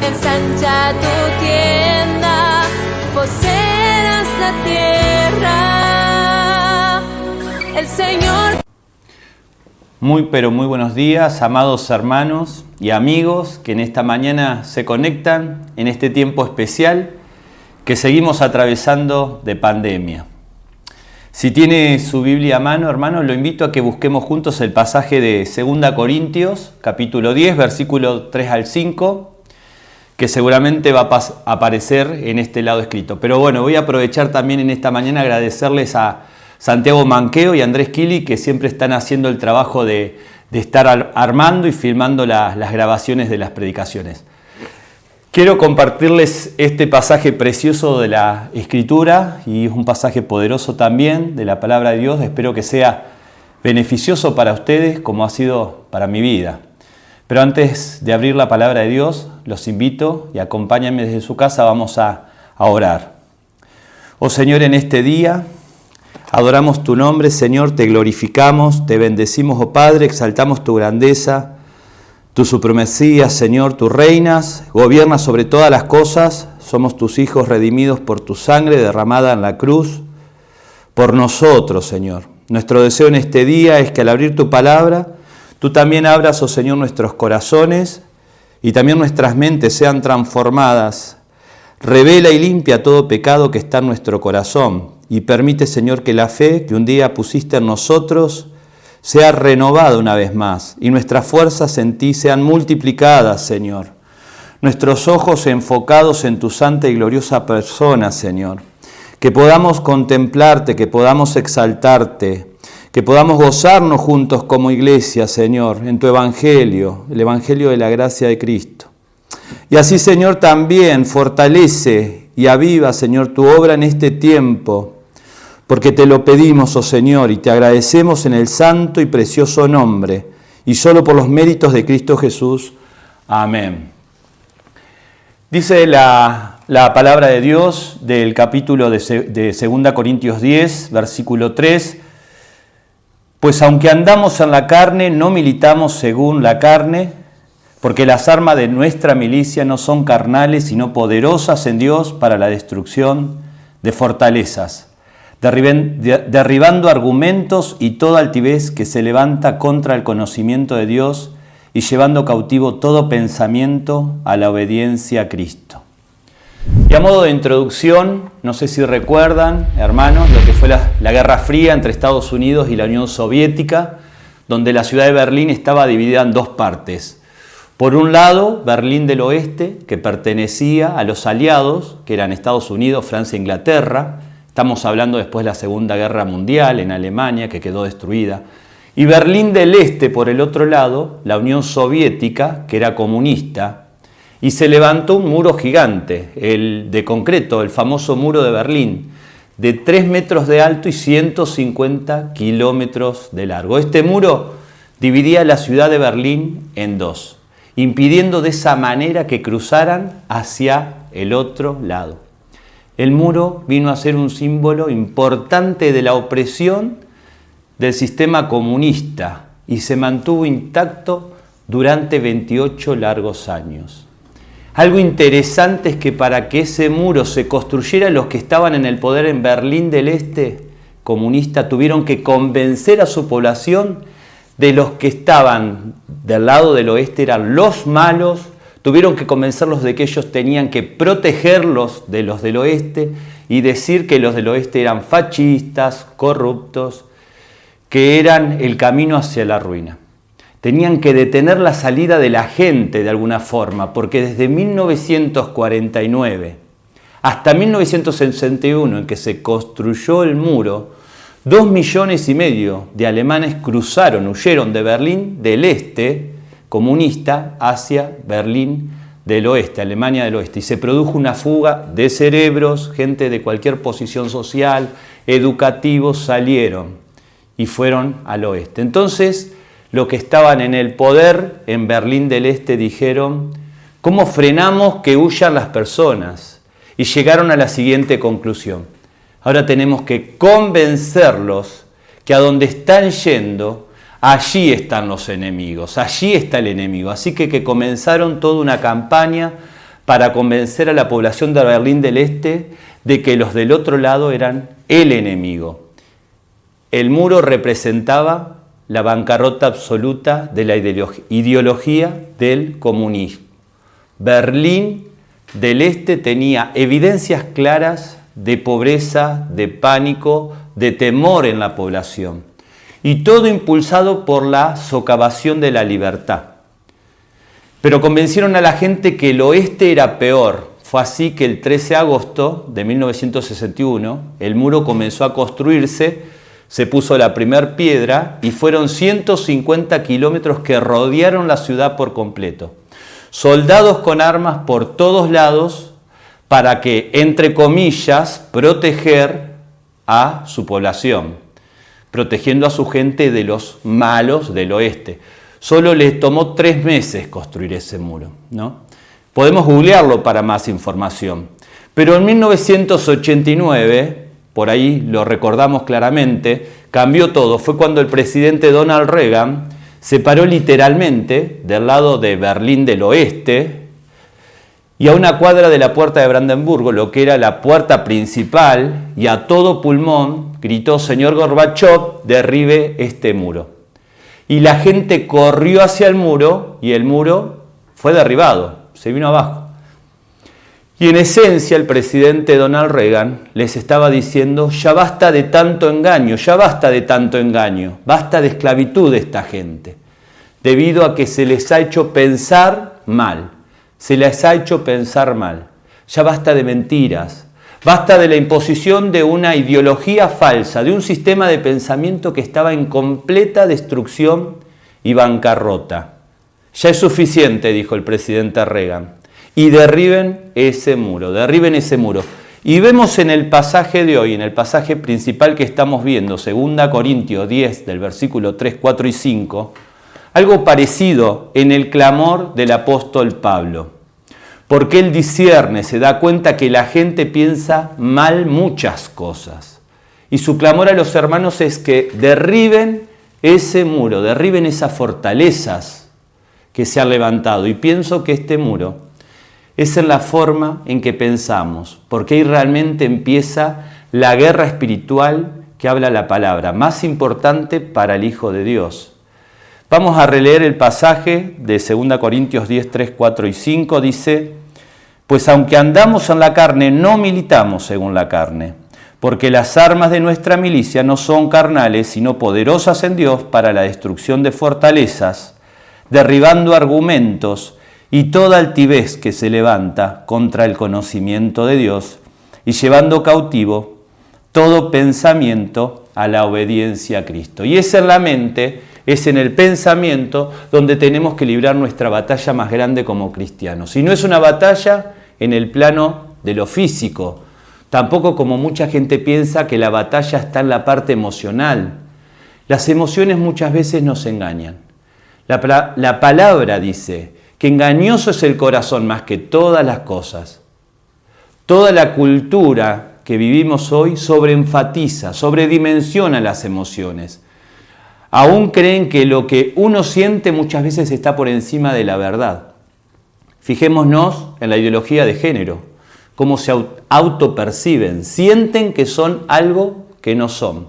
ensancha tu tienda, poseerás la tierra. El Señor. Pero muy buenos días, amados hermanos y amigos que en esta mañana se conectan en este tiempo especial que seguimos atravesando de pandemia. Si tiene su Biblia a mano, hermanos, lo invito a que busquemos juntos el pasaje de 2 Corintios, capítulo 10, versículo 3 al 5, que seguramente va a aparecer en este lado escrito. Pero bueno, voy a aprovechar también en esta mañana agradecerles a Santiago Manqueo y Andrés Kili, que siempre están haciendo el trabajo de estar armando y filmando las grabaciones de las predicaciones. Quiero compartirles este pasaje precioso de la Escritura, y es un pasaje poderoso también de la Palabra de Dios. Espero que sea beneficioso para ustedes como ha sido para mi vida. Pero antes de abrir la Palabra de Dios, los invito y acompáñenme desde su casa, vamos a orar. Oh Señor, en este día adoramos tu nombre, Señor, te glorificamos, te bendecimos, oh Padre, exaltamos tu grandeza, tu supremacía, Señor, tú reinas, gobiernas sobre todas las cosas, somos tus hijos redimidos por tu sangre derramada en la cruz, por nosotros, Señor. Nuestro deseo en este día es que al abrir tu palabra, tú también abras, oh Señor, nuestros corazones y también nuestras mentes sean transformadas. Revela y limpia todo pecado que está en nuestro corazón. Y permite, Señor, que la fe que un día pusiste en nosotros sea renovada una vez más y nuestras fuerzas en ti sean multiplicadas, Señor. Nuestros ojos enfocados en tu santa y gloriosa persona, Señor. Que podamos contemplarte, que podamos exaltarte, que podamos gozarnos juntos como iglesia, Señor, en tu Evangelio, el Evangelio de la gracia de Cristo. Y así, Señor, también fortalece y aviva, Señor, tu obra en este tiempo, porque te lo pedimos, oh Señor, y te agradecemos en el santo y precioso nombre, y solo por los méritos de Cristo Jesús. Amén. Dice la palabra de Dios del capítulo de 2 Corintios 10, versículo 3, pues aunque andamos en la carne, no militamos según la carne, porque las armas de nuestra milicia no son carnales, sino poderosas en Dios para la destrucción de fortalezas, derribando argumentos y toda altivez que se levanta contra el conocimiento de Dios y llevando cautivo todo pensamiento a la obediencia a Cristo. Y a modo de introducción, no sé si recuerdan, hermanos, lo que fue la Guerra Fría entre Estados Unidos y la Unión Soviética, donde la ciudad de Berlín estaba dividida en dos partes. Por un lado, Berlín del Oeste, que pertenecía a los aliados, que eran Estados Unidos, Francia e Inglaterra. Estamos hablando después de la Segunda Guerra Mundial en Alemania, que quedó destruida. Y Berlín del Este, por el otro lado, la Unión Soviética, que era comunista. Y se levantó un muro gigante, el de concreto, el famoso muro de Berlín, de 3 metros de alto y 150 kilómetros de largo. Este muro dividía la ciudad de Berlín en dos, impidiendo de esa manera que cruzaran hacia el otro lado. El muro vino a ser un símbolo importante de la opresión del sistema comunista y se mantuvo intacto durante 28 largos años. Algo interesante es que para que ese muro se construyera, los que estaban en el poder en Berlín del Este comunista tuvieron que convencer a su población de los que estaban del lado del oeste eran los malos, tuvieron que convencerlos de que ellos tenían que protegerlos de los del oeste y decir que los del oeste eran fascistas, corruptos, que eran el camino hacia la ruina. Tenían que detener la salida de la gente de alguna forma, porque desde 1949 hasta 1961, en que se construyó el muro, 2,5 millones de alemanes huyeron de Berlín del Este comunista hacia Berlín del Oeste, Alemania del Oeste, y se produjo una fuga de cerebros, gente de cualquier posición social, educativos, salieron y fueron al oeste. Entonces, los que estaban en el poder en Berlín del Este dijeron, ¿cómo frenamos que huyan las personas? Y llegaron a la siguiente conclusión. Ahora tenemos que convencerlos que a donde están yendo, allí están los enemigos, allí está el enemigo. Así que comenzaron toda una campaña para convencer a la población de Berlín del Este de que los del otro lado eran el enemigo. El muro representaba la bancarrota absoluta de la ideología del comunismo. Berlín del Este tenía evidencias claras de pobreza, de pánico, de temor en la población. Y todo impulsado por la socavación de la libertad. Pero convencieron a la gente que el oeste era peor. Fue así que el 13 de agosto de 1961 el muro comenzó a construirse, se puso la primera piedra y fueron 150 kilómetros que rodearon la ciudad por completo. Soldados con armas por todos lados para que, entre comillas, proteger a su población, protegiendo a su gente de los malos del oeste. Solo les tomó 3 meses construir ese muro, ¿no? Podemos googlearlo para más información. Pero en 1989, por ahí lo recordamos claramente, cambió todo. Fue cuando el presidente Donald Reagan se paró literalmente del lado de Berlín del Oeste y a una cuadra de la puerta de Brandenburgo, lo que era la puerta principal, y a todo pulmón gritó: señor Gorbachov, derribe este muro. Y la gente corrió hacia el muro y el muro fue derribado, se vino abajo. Y en esencia el presidente Donald Reagan les estaba diciendo: ya basta de tanto engaño, ya basta de tanto engaño, basta de esclavitud de esta gente, debido a que se les ha hecho pensar mal, se les ha hecho pensar mal. Ya basta de mentiras, basta de la imposición de una ideología falsa, de un sistema de pensamiento que estaba en completa destrucción y bancarrota. Ya es suficiente, dijo el presidente Reagan, y derriben ese muro, derriben ese muro. Y vemos en el pasaje de hoy, en el pasaje principal que estamos viendo, 2 Corintios 10, del versículo 3, 4 y 5, algo parecido en el clamor del apóstol Pablo. Porque él discierne, se da cuenta que la gente piensa mal muchas cosas. Y su clamor a los hermanos es que derriben ese muro, derriben esas fortalezas que se han levantado. Y pienso que este muro es en la forma en que pensamos, porque ahí realmente empieza la guerra espiritual que habla la palabra, más importante para el Hijo de Dios. Vamos a releer el pasaje de 2 Corintios 10, 3, 4 y 5, dice: pues aunque andamos en la carne, no militamos según la carne, porque las armas de nuestra milicia no son carnales, sino poderosas en Dios para la destrucción de fortalezas, derribando argumentos y toda altivez que se levanta contra el conocimiento de Dios, y llevando cautivo todo pensamiento a la obediencia a Cristo. Y es en la mente, es en el pensamiento donde tenemos que librar nuestra batalla más grande como cristianos. Y no es una batalla en el plano de lo físico, tampoco como mucha gente piensa que la batalla está en la parte emocional. Las emociones muchas veces nos engañan. La palabra dice que engañoso es el corazón más que todas las cosas. Toda la cultura que vivimos hoy sobreenfatiza, sobredimensiona las emociones. Aún creen que lo que uno siente muchas veces está por encima de la verdad. Fijémonos en la ideología de género, cómo se autoperciben, sienten que son algo que no son.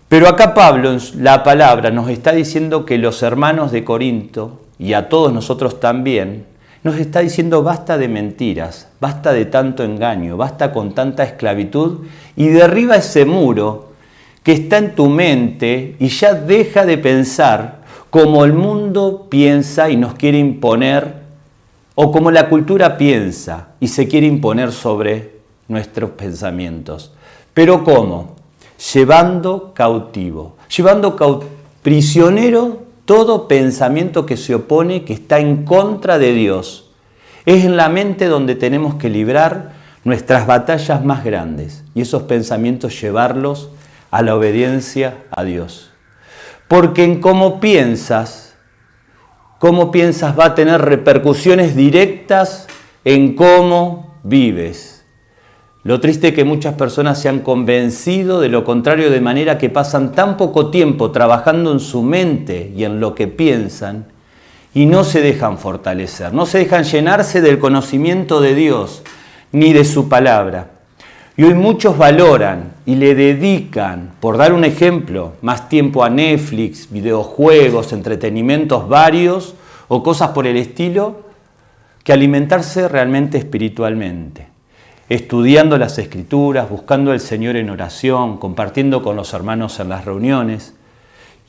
Pero acá Pablo en la palabra nos está diciendo que los hermanos de Corinto, y a todos nosotros también, nos está diciendo: basta de mentiras, basta de tanto engaño, basta con tanta esclavitud, y derriba ese muro que está en tu mente y ya deja de pensar como el mundo piensa y nos quiere imponer, o como la cultura piensa y se quiere imponer sobre nuestros pensamientos. ¿Pero cómo? Llevando cautivo, prisionero todo pensamiento que se opone, que está en contra de Dios. Es en la mente donde tenemos que librar nuestras batallas más grandes y esos pensamientos llevarlos a la obediencia a Dios. Porque en cómo piensas va a tener repercusiones directas en cómo vives. Lo triste es que muchas personas se han convencido de lo contrario, de manera que pasan tan poco tiempo trabajando en su mente y en lo que piensan, y no se dejan fortalecer, no se dejan llenarse del conocimiento de Dios ni de su palabra. Y hoy muchos valoran y le dedican, por dar un ejemplo, más tiempo a Netflix, videojuegos, entretenimientos varios o cosas por el estilo, que alimentarse realmente espiritualmente, estudiando las Escrituras, buscando al Señor en oración, compartiendo con los hermanos en las reuniones,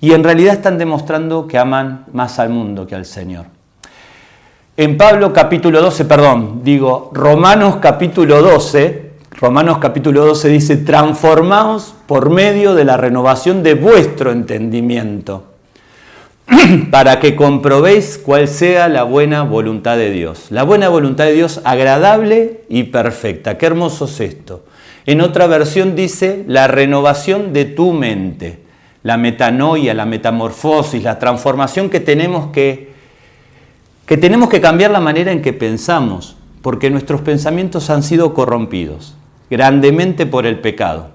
y en realidad están demostrando que aman más al mundo que al Señor. En Romanos capítulo 12 dice, transformaos por medio de la renovación de vuestro entendimiento, para que comprobéis cuál sea la buena voluntad de Dios. La buena voluntad de Dios agradable y perfecta. Qué hermoso es esto. En otra versión dice la renovación de tu mente, la metanoia, la metamorfosis, la transformación que tenemos que cambiar la manera en que pensamos, porque nuestros pensamientos han sido corrompidos grandemente por el pecado.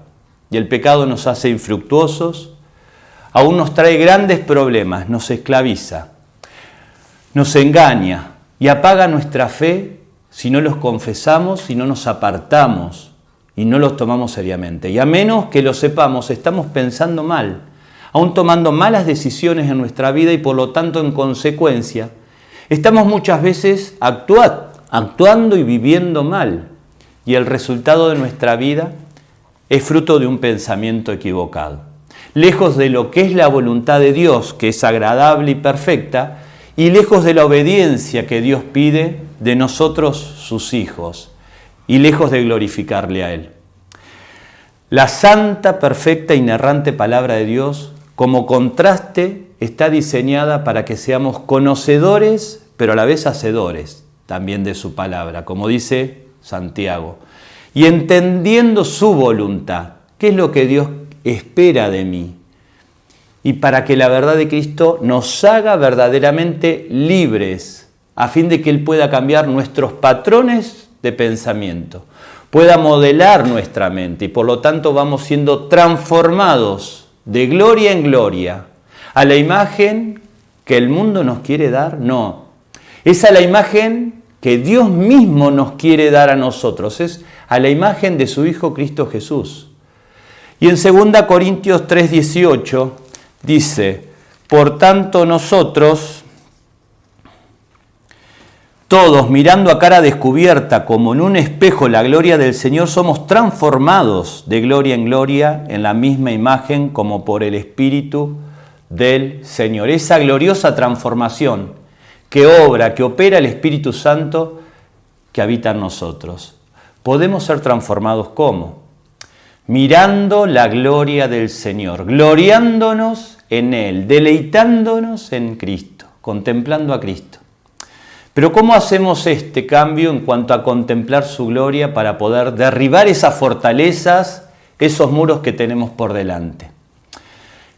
Y el pecado nos hace infructuosos, aún nos trae grandes problemas, nos esclaviza, nos engaña y apaga nuestra fe si no los confesamos, si no nos apartamos y no los tomamos seriamente. Y a menos que lo sepamos, estamos pensando mal, aún tomando malas decisiones en nuestra vida y por lo tanto, en consecuencia, estamos muchas veces actuando y viviendo mal. Y el resultado de nuestra vida es fruto de un pensamiento equivocado. Lejos de lo que es la voluntad de Dios, que es agradable y perfecta, y lejos de la obediencia que Dios pide de nosotros, sus hijos, y lejos de glorificarle a Él. La santa, perfecta, inerrante palabra de Dios, como contraste, está diseñada para que seamos conocedores, pero a la vez hacedores también de su palabra, como dice Santiago, y entendiendo su voluntad, qué es lo que Dios espera de mí, y para que la verdad de Cristo nos haga verdaderamente libres, a fin de que Él pueda cambiar nuestros patrones de pensamiento, pueda modelar nuestra mente, y por lo tanto vamos siendo transformados de gloria en gloria, a la imagen que el mundo nos quiere dar, no, es a la imagen que Dios mismo nos quiere dar a nosotros, es a la imagen de su Hijo Cristo Jesús. Y en 2 Corintios 3:18 dice, por tanto nosotros, todos mirando a cara descubierta como en un espejo la gloria del Señor, somos transformados de gloria en gloria en la misma imagen como por el Espíritu del Señor. Esa gloriosa transformación que opera el Espíritu Santo que habita en nosotros. Podemos ser transformados ¿cómo? Mirando la gloria del Señor, gloriándonos en Él, deleitándonos en Cristo, contemplando a Cristo. Pero ¿cómo hacemos este cambio en cuanto a contemplar su gloria para poder derribar esas fortalezas, esos muros que tenemos por delante?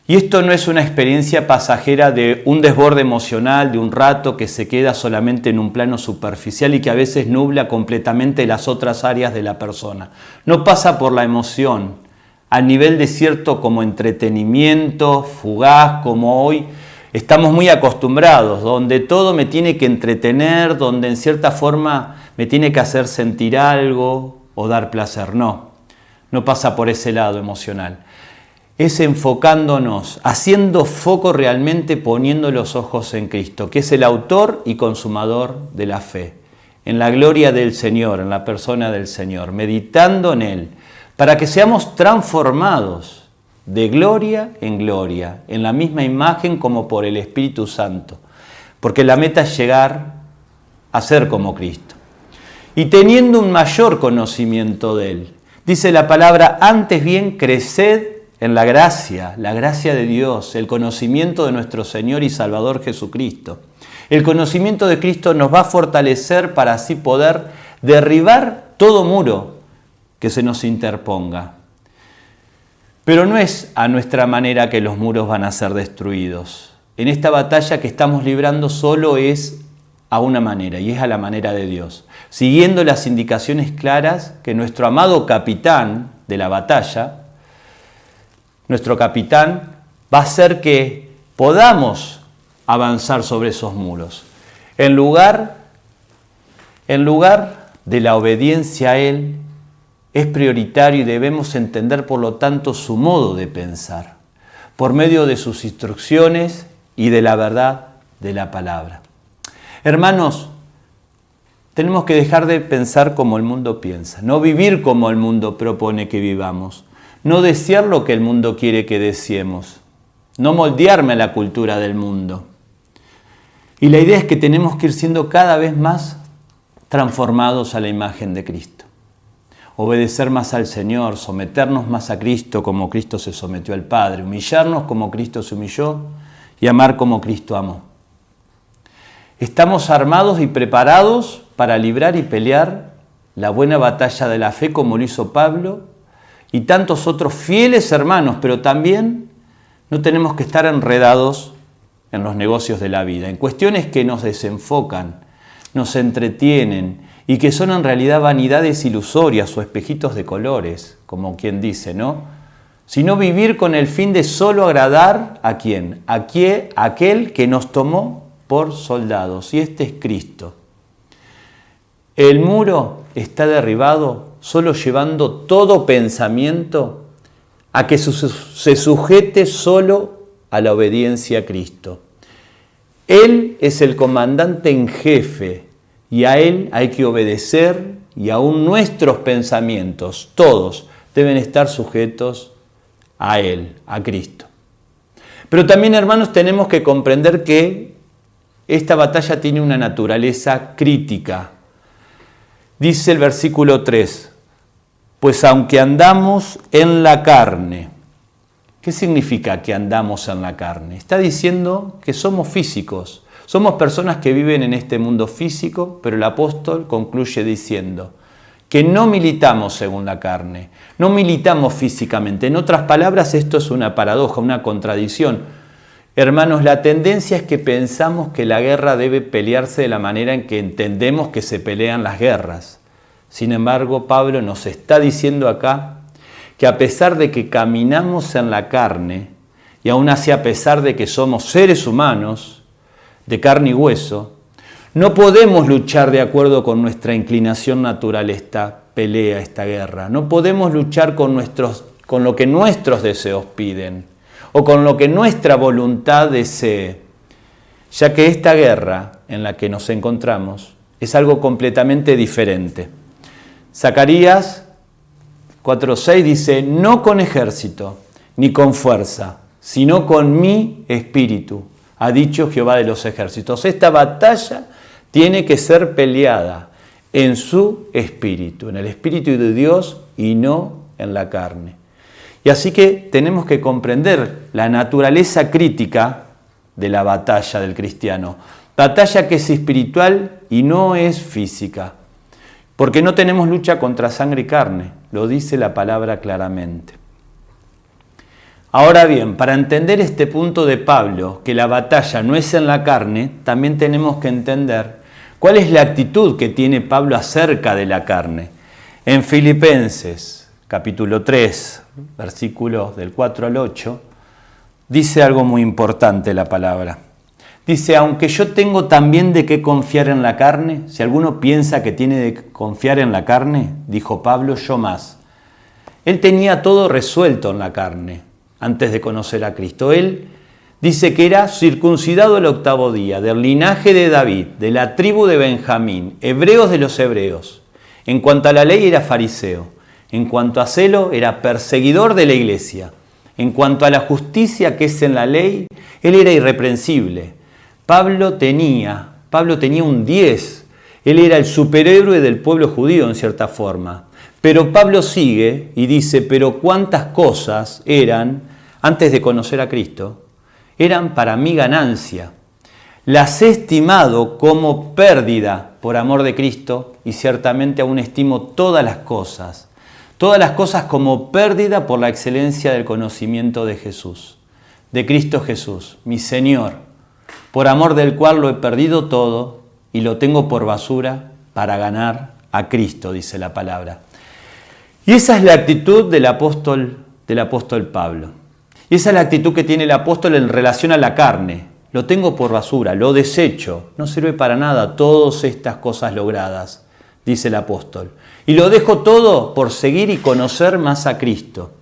Y esto no es una experiencia pasajera de un desborde emocional, de un rato que se queda solamente en un plano superficial y que a veces nubla completamente las otras áreas de la persona. No pasa por la emoción, a nivel de cierto como entretenimiento, fugaz, como hoy estamos muy acostumbrados, donde todo me tiene que entretener, donde en cierta forma me tiene que hacer sentir algo o dar placer. No pasa por ese lado emocional. Es enfocándonos, haciendo foco realmente, poniendo los ojos en Cristo, que es el autor y consumador de la fe, en la gloria del Señor, en la persona del Señor, meditando en Él, para que seamos transformados de gloria, en la misma imagen como por el Espíritu Santo, porque la meta es llegar a ser como Cristo. Y teniendo un mayor conocimiento de Él, dice la palabra, antes bien creced en la gracia de Dios, el conocimiento de nuestro Señor y Salvador Jesucristo. El conocimiento de Cristo nos va a fortalecer para así poder derribar todo muro que se nos interponga. Pero no es a nuestra manera que los muros van a ser destruidos. En esta batalla que estamos librando solo es a una manera, y es a la manera de Dios, siguiendo las indicaciones claras que nuestro amado capitán de la batalla, nuestro capitán, va a hacer que podamos avanzar sobre esos muros. En lugar de la obediencia a Él, es prioritario y debemos entender, por lo tanto, su modo de pensar, por medio de sus instrucciones y de la verdad de la palabra. Hermanos, tenemos que dejar de pensar como el mundo piensa, no vivir como el mundo propone que vivamos, no desear lo que el mundo quiere que deseemos, no moldearme a la cultura del mundo. Y la idea es que tenemos que ir siendo cada vez más transformados a la imagen de Cristo. Obedecer más al Señor, someternos más a Cristo como Cristo se sometió al Padre, humillarnos como Cristo se humilló y amar como Cristo amó. Estamos armados y preparados para librar y pelear la buena batalla de la fe como lo hizo Pablo y tantos otros fieles hermanos, pero también no tenemos que estar enredados en los negocios de la vida, en cuestiones que nos desenfocan, nos entretienen y que son en realidad vanidades ilusorias o espejitos de colores, como quien dice, ¿no? Sino vivir con el fin de solo agradar ¿a quién? A aquel que nos tomó por soldados, y este es Cristo. El muro está derribado solo llevando todo pensamiento a que se sujete solo a la obediencia a Cristo. Él es el comandante en jefe y a Él hay que obedecer, y aún nuestros pensamientos, todos, deben estar sujetos a Él, a Cristo. Pero también, hermanos, tenemos que comprender que esta batalla tiene una naturaleza crítica. Dice el versículo 3, pues aunque andamos en la carne. ¿Qué significa que andamos en la carne? Está diciendo que somos físicos, somos personas que viven en este mundo físico, pero el apóstol concluye diciendo que no militamos según la carne, no militamos físicamente. En otras palabras, esto es una paradoja, una contradicción. Hermanos, la tendencia es que pensamos que la guerra debe pelearse de la manera en que entendemos que se pelean las guerras. Sin embargo, Pablo nos está diciendo acá que a pesar de que caminamos en la carne, y aún así a pesar de que somos seres humanos, de carne y hueso, no podemos luchar de acuerdo con nuestra inclinación natural esta pelea, esta guerra. No podemos luchar con lo que nuestros deseos piden o con lo que nuestra voluntad desee, ya que esta guerra en la que nos encontramos es algo completamente diferente. Zacarías 4:6 dice, no con ejército ni con fuerza, sino con mi espíritu, ha dicho Jehová de los ejércitos. Esta batalla tiene que ser peleada en su espíritu, en el espíritu de Dios y no en la carne. Y así que tenemos que comprender la naturaleza crítica de la batalla del cristiano. Batalla que es espiritual y no es física. Porque no tenemos lucha contra sangre y carne, lo dice la palabra claramente. Ahora bien, para entender este punto de Pablo, que la batalla no es en la carne, también tenemos que entender cuál es la actitud que tiene Pablo acerca de la carne. En Filipenses, capítulo 3, versículos del 4 al 8, dice algo muy importante la palabra. Dice, aunque yo tengo también de qué confiar en la carne, si alguno piensa que tiene de confiar en la carne, dijo Pablo, yo más. Él tenía todo resuelto en la carne antes de conocer a Cristo. Él dice que era circuncidado el 8º día, del linaje de David, de la tribu de Benjamín, hebreos de los hebreos. En cuanto a la ley era fariseo, en cuanto a celo era perseguidor de la iglesia, en cuanto a la justicia que es en la ley, él era irreprensible. Pablo tenía un 10, él era el superhéroe del pueblo judío en cierta forma. Pero Pablo sigue y dice, pero cuántas cosas eran, antes de conocer a Cristo, eran para mi ganancia. Las he estimado como pérdida por amor de Cristo y ciertamente aún estimo todas las cosas como pérdida por la excelencia del conocimiento de Jesús, de Cristo Jesús, mi Señor, por amor del cual lo he perdido todo y lo tengo por basura para ganar a Cristo, dice la palabra. Y esa es la actitud del apóstol Pablo. Y esa es la actitud que tiene el apóstol en relación a la carne. lo tengo por basura, lo desecho, no sirve para nada todas estas cosas logradas, dice el apóstol. Y lo dejo todo por seguir y conocer más a Cristo.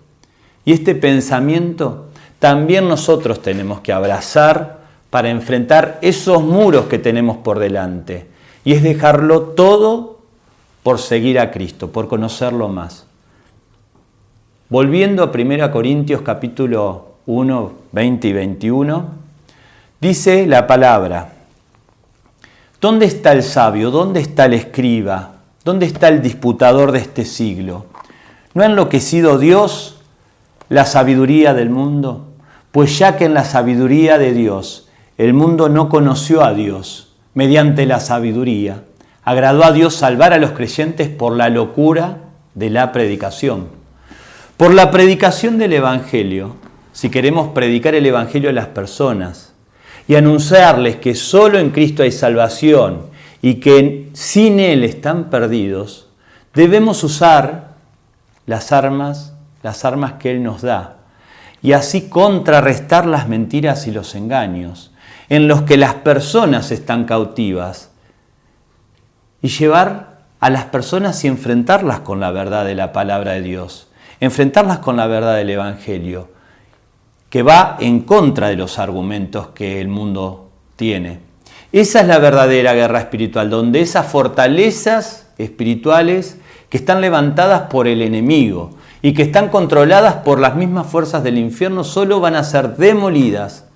Y este pensamiento también nosotros tenemos que abrazar para enfrentar esos muros que tenemos por delante. Y es dejarlo todo por seguir a Cristo, por conocerlo más. Volviendo a 1 Corintios capítulo 1, 20 y 21, dice la palabra: ¿dónde está el sabio? ¿Dónde está el escriba? ¿Dónde está el disputador de este siglo? ¿No ha enloquecido Dios la sabiduría del mundo? Pues ya que en la sabiduría de Dios el mundo no conoció a Dios, mediante la sabiduría, agradó a Dios salvar a los creyentes por la locura de la predicación. Por la predicación del Evangelio, si queremos predicar el Evangelio a las personas y anunciarles que solo en Cristo hay salvación y que sin Él están perdidos, debemos usar las armas que Él nos da y así contrarrestar las mentiras y los engaños en los que las personas están cautivas y llevar a las personas y enfrentarlas con la verdad de la palabra de Dios. Enfrentarlas con la verdad del Evangelio, que va en contra de los argumentos que el mundo tiene. Esa es la verdadera guerra espiritual, donde esas fortalezas espirituales que están levantadas por el enemigo y que están controladas por las mismas fuerzas del infierno solo van a ser demolidas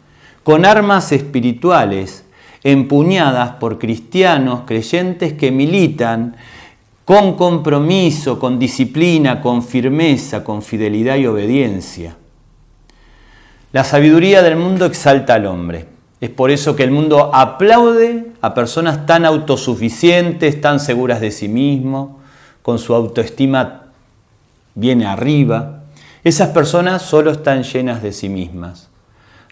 con armas espirituales empuñadas por cristianos, creyentes que militan con compromiso, con disciplina, con firmeza, con fidelidad y obediencia. La sabiduría del mundo exalta al hombre. Es por eso que el mundo aplaude a personas tan autosuficientes, tan seguras de sí mismo, con su autoestima bien arriba. Esas personas solo están llenas de sí mismas.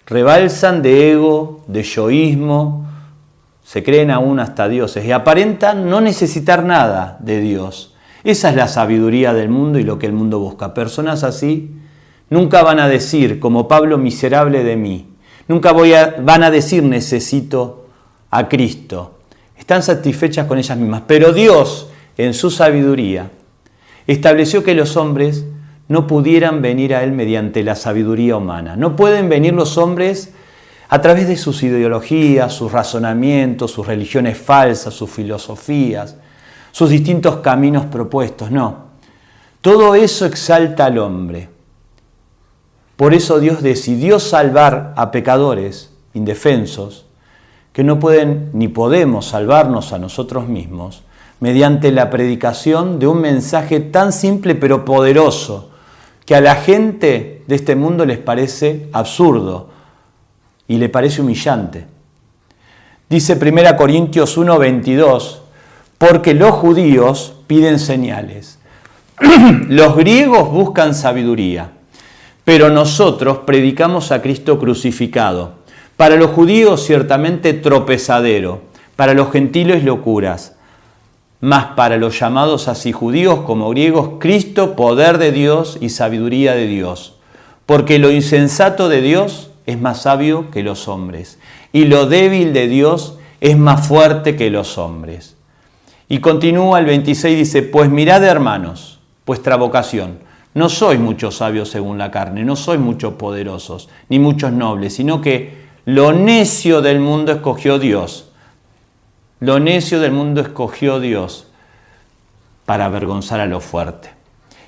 Rebalsan de ego, de yoísmo, se creen aún hasta dioses y aparentan no necesitar nada de Dios. Esa es la sabiduría del mundo y lo que el mundo busca. Personas así nunca van a decir, como Pablo, miserable de mí. Nunca van a decir, necesito a Cristo. Están satisfechas con ellas mismas. Pero Dios, en su sabiduría, estableció que los hombres no pudieran venir a Él mediante la sabiduría humana. No pueden venir los hombres a través de sus ideologías, sus razonamientos, sus religiones falsas, sus filosofías, sus distintos caminos propuestos. No, todo eso exalta al hombre. Por eso Dios decidió salvar a pecadores indefensos que no pueden ni podemos salvarnos a nosotros mismos mediante la predicación de un mensaje tan simple pero poderoso que a la gente de este mundo les parece absurdo y le parece humillante. Dice 1 Corintios 1:22, porque los judíos piden señales, los griegos buscan sabiduría, pero nosotros predicamos a Cristo crucificado. Para los judíos ciertamente tropezadero, para los gentiles locuras, mas para los llamados así judíos como griegos, Cristo poder de Dios y sabiduría de Dios, porque lo insensato de Dios es más sabio que los hombres, y lo débil de Dios es más fuerte que los hombres. Y continúa el 26, dice, pues mirad, hermanos, vuestra vocación. No sois muchos sabios según la carne, no sois muchos poderosos, ni muchos nobles, sino que lo necio del mundo escogió Dios. Lo necio del mundo escogió Dios para avergonzar a lo fuerte.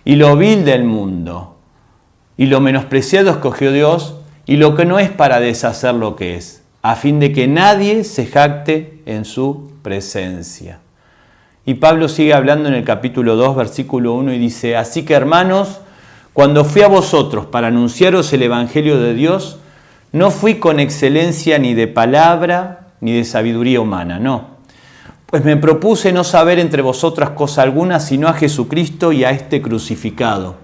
Y lo vil del mundo y lo menospreciado escogió Dios, y lo que no es para deshacer lo que es, a fin de que nadie se jacte en su presencia. Y Pablo sigue hablando en el capítulo 2, versículo 1, y dice, así que hermanos, cuando fui a vosotros para anunciaros el Evangelio de Dios, no fui con excelencia ni de palabra ni de sabiduría humana, no. Pues me propuse no saber entre vosotras cosa alguna, sino a Jesucristo y a este crucificado.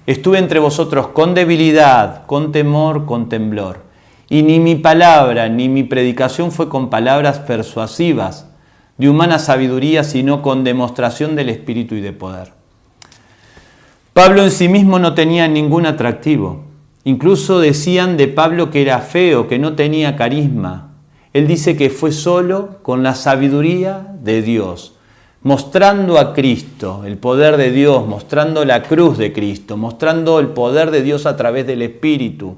Estuve entre vosotros con debilidad, con temor, con temblor. Y ni mi palabra ni mi predicación fue con palabras persuasivas de humana sabiduría, sino con demostración del Espíritu y de poder. Pablo en sí mismo no tenía ningún atractivo. Incluso decían de Pablo que era feo, que no tenía carisma, Él dice que fue solo con la sabiduría de Dios, mostrando a Cristo, el poder de Dios, mostrando la cruz de Cristo, mostrando el poder de Dios a través del Espíritu,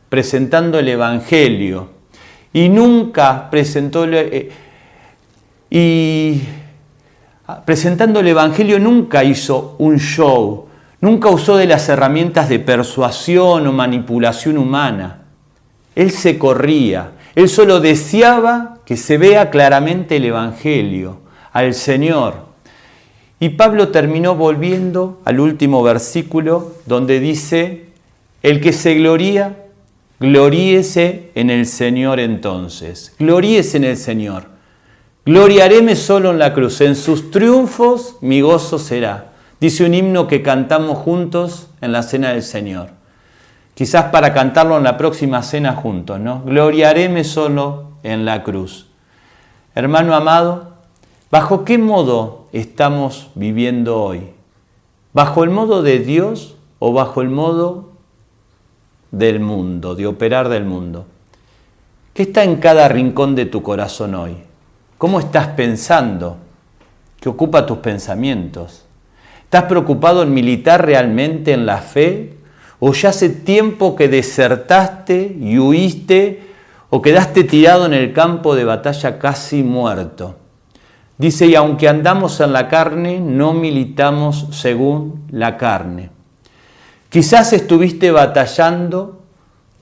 presentando el Evangelio. Y nunca presentando el Evangelio nunca hizo un show, nunca usó de las herramientas de persuasión o manipulación humana. Él se corría, él solo deseaba que se vea claramente el Evangelio, al Señor. Y Pablo terminó volviendo al último versículo donde dice, el que se gloría, gloríese en el Señor entonces. Gloríese en el Señor. Gloriaréme solo en la cruz. En sus triunfos mi gozo será. Dice un himno que cantamos juntos en la cena del Señor. Quizás para cantarlo en la próxima cena juntos, ¿no? Gloriaréme solo en la cruz. Hermano amado, ¿bajo qué modo estamos viviendo hoy? ¿Bajo el modo de Dios o bajo el modo del mundo, de operar del mundo? ¿Qué está en cada rincón de tu corazón hoy? ¿Cómo estás pensando? ¿Qué ocupa tus pensamientos? ¿Estás preocupado en militar realmente en la fe? ¿O ya hace tiempo que desertaste y huiste o quedaste tirado en el campo de batalla casi muerto? Dice, y aunque andamos en la carne, no militamos según la carne. Quizás estuviste batallando,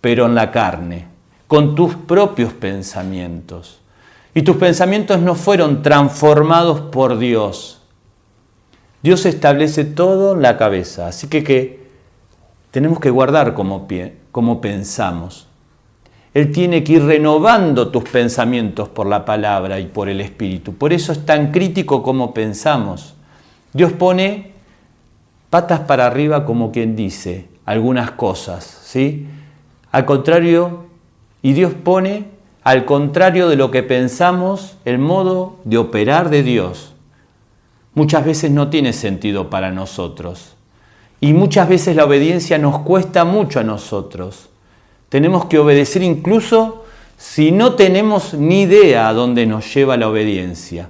pero en la carne, con tus propios pensamientos. Y tus pensamientos no fueron transformados por Dios. Dios establece todo en la cabeza, así que tenemos que guardar cómo pensamos. Él tiene que ir renovando tus pensamientos por la palabra y por el Espíritu. Por eso es tan crítico cómo pensamos. Dios pone patas para arriba, como quien dice, algunas cosas, ¿sí? Al contrario, y Dios pone, al contrario de lo que pensamos, el modo de operar de Dios. Muchas veces no tiene sentido para nosotros. Y muchas veces la obediencia nos cuesta mucho a nosotros. Tenemos que obedecer incluso si no tenemos ni idea a dónde nos lleva la obediencia.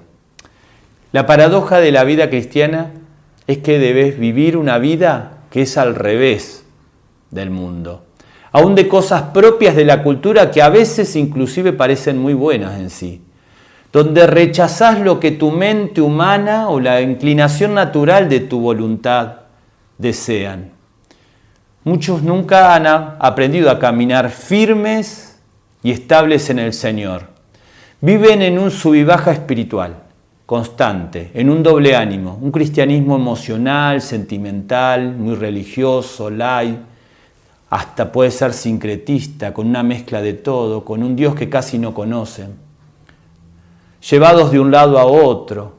La paradoja de la vida cristiana es que debes vivir una vida que es al revés del mundo, aún de cosas propias de la cultura que a veces inclusive parecen muy buenas en sí, donde rechazás lo que tu mente humana o la inclinación natural de tu voluntad desean. Muchos nunca han aprendido a caminar firmes y estables en el Señor. Viven en un sub y baja espiritual constante, en un doble ánimo, un cristianismo emocional, sentimental, muy religioso, light, hasta puede ser sincretista, con una mezcla de todo, con un Dios que casi no conocen. Llevados de un lado a otro,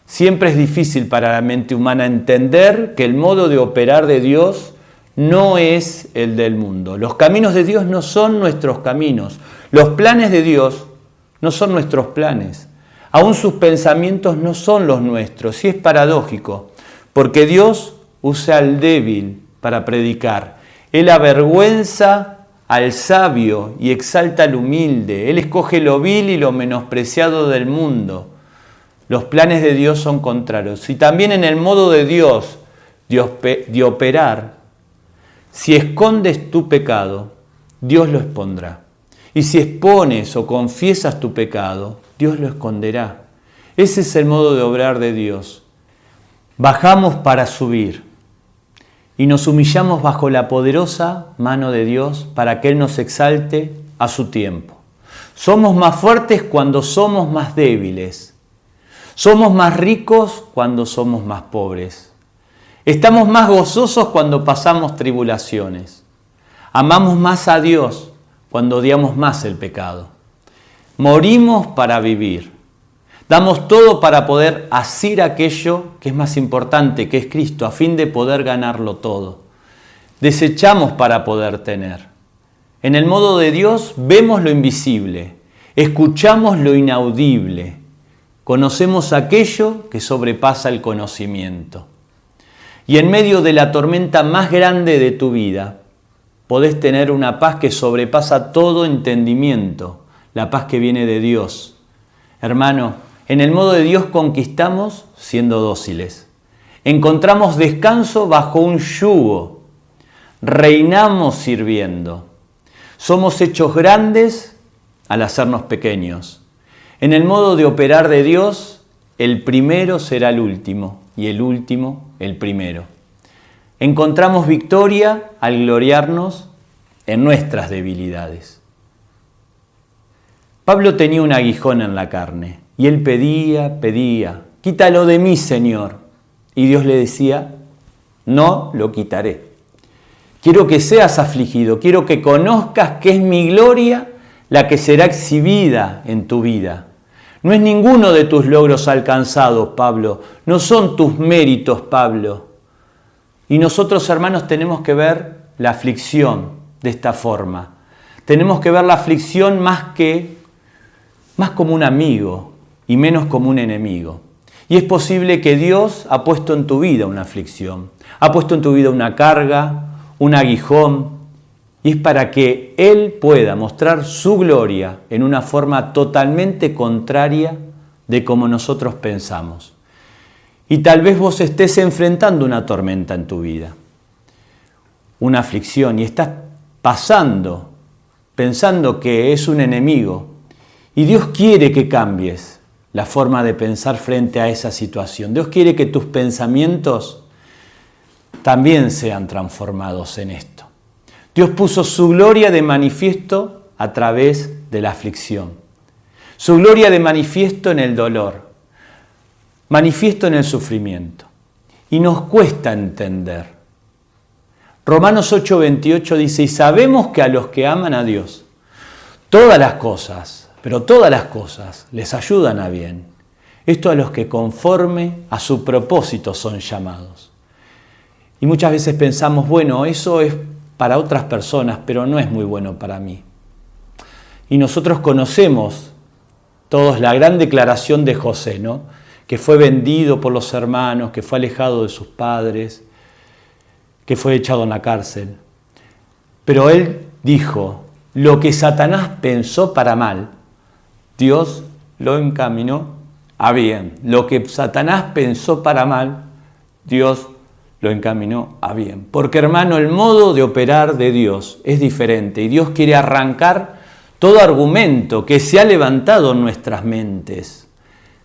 siempre es difícil para la mente humana entender que el modo de operar de Dios no es el del mundo. Los caminos de Dios no son nuestros caminos. Los planes de Dios no son nuestros planes. Aún sus pensamientos no son los nuestros. Y es paradójico, porque Dios usa al débil para predicar. Él avergüenza al sabio y exalta al humilde. Él escoge lo vil y lo menospreciado del mundo. Los planes de Dios son contrarios. Y también en el modo de Dios de operar, si escondes tu pecado, Dios lo expondrá. Y si expones o confiesas tu pecado, Dios lo esconderá. Ese es el modo de obrar de Dios. Bajamos para subir y nos humillamos bajo la poderosa mano de Dios para que Él nos exalte a su tiempo. Somos más fuertes cuando somos más débiles. Somos más ricos cuando somos más pobres. Estamos más gozosos cuando pasamos tribulaciones. Amamos más a Dios cuando odiamos más el pecado. Morimos para vivir. Damos todo para poder asir aquello que es más importante, que es Cristo, a fin de poder ganarlo todo. Desechamos para poder tener. En el modo de Dios vemos lo invisible, escuchamos lo inaudible, conocemos aquello que sobrepasa el conocimiento. Y en medio de la tormenta más grande de tu vida, podés tener una paz que sobrepasa todo entendimiento, la paz que viene de Dios. Hermano, en el modo de Dios conquistamos siendo dóciles. Encontramos descanso bajo un yugo. Reinamos sirviendo. Somos hechos grandes al hacernos pequeños. En el modo de operar de Dios, el primero será el último y el último el primero. Encontramos victoria al gloriarnos en nuestras debilidades. Pablo tenía un aguijón en la carne y él pedía, quítalo de mí, Señor. Y Dios le decía, no lo quitaré. Quiero que seas afligido, quiero que conozcas que es mi gloria la que será exhibida en tu vida. No es ninguno de tus logros alcanzados, Pablo, no son tus méritos, Pablo. Y nosotros, hermanos, tenemos que ver la aflicción de esta forma. Tenemos que ver la aflicción más como un amigo y menos como un enemigo. Y es posible que Dios ha puesto en tu vida una aflicción, ha puesto en tu vida una carga, un aguijón, y es para que Él pueda mostrar su gloria en una forma totalmente contraria de como nosotros pensamos. Y tal vez vos estés enfrentando una tormenta en tu vida, una aflicción, y estás pasando, pensando que es un enemigo, y Dios quiere que cambies la forma de pensar frente a esa situación. Dios quiere que tus pensamientos también sean transformados en esto. Dios puso su gloria de manifiesto a través de la aflicción. Su gloria de manifiesto en el dolor, manifiesto en el sufrimiento. Y nos cuesta entender. Romanos 8:28 dice, y sabemos que a los que aman a Dios, todas las cosas, pero todas las cosas les ayudan a bien. Esto a los que conforme a su propósito son llamados. Y muchas veces pensamos, bueno, eso es para otras personas, pero no es muy bueno para mí. Y nosotros conocemos todos la gran declaración de José, ¿no? Que fue vendido por los hermanos, que fue alejado de sus padres, que fue echado en la cárcel. Pero él dijo, lo que Satanás pensó para mal, Dios lo encaminó a bien. Lo que Satanás pensó para mal, Dios lo encaminó a bien. Porque, hermano, el modo de operar de Dios es diferente y Dios quiere arrancar todo argumento que se ha levantado en nuestras mentes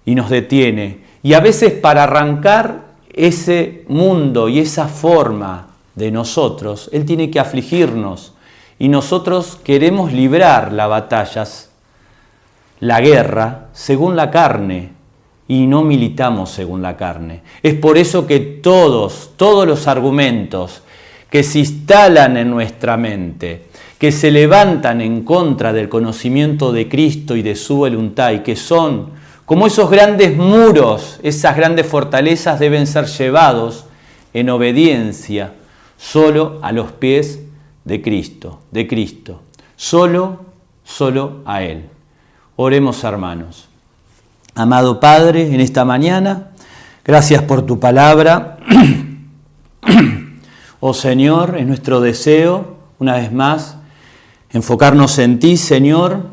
y nos detiene. Y a veces para arrancar ese mundo y esa forma de nosotros, Él tiene que afligirnos y nosotros queremos librar las batallas, la guerra, según la carne. Y no militamos según la carne. Es por eso que todos los argumentos que se instalan en nuestra mente, que se levantan en contra del conocimiento de Cristo y de su voluntad, y que son como esos grandes muros, esas grandes fortalezas, deben ser llevados en obediencia solo a los pies de Cristo, solo a Él. Oremos, hermanos. Amado Padre, en esta mañana, gracias por tu palabra. Oh Señor, es nuestro deseo, una vez más, enfocarnos en ti, Señor,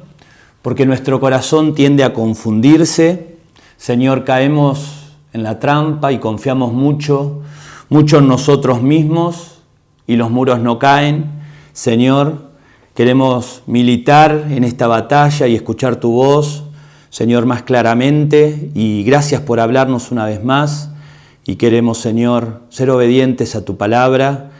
porque nuestro corazón tiende a confundirse. Señor, caemos en la trampa y confiamos mucho en nosotros mismos y los muros no caen. Señor, queremos militar en esta batalla y escuchar tu voz, Señor, más claramente, y gracias por hablarnos una vez más, y queremos, Señor, ser obedientes a tu palabra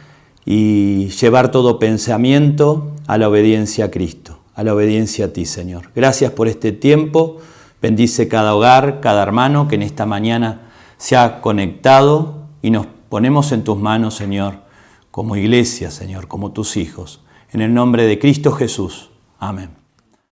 y llevar todo pensamiento a la obediencia a Cristo, a la obediencia a ti, Señor. Gracias por este tiempo, bendice cada hogar, cada hermano que en esta mañana se ha conectado y nos ponemos en tus manos, Señor, como iglesia, Señor, como tus hijos. En el nombre de Cristo Jesús. Amén.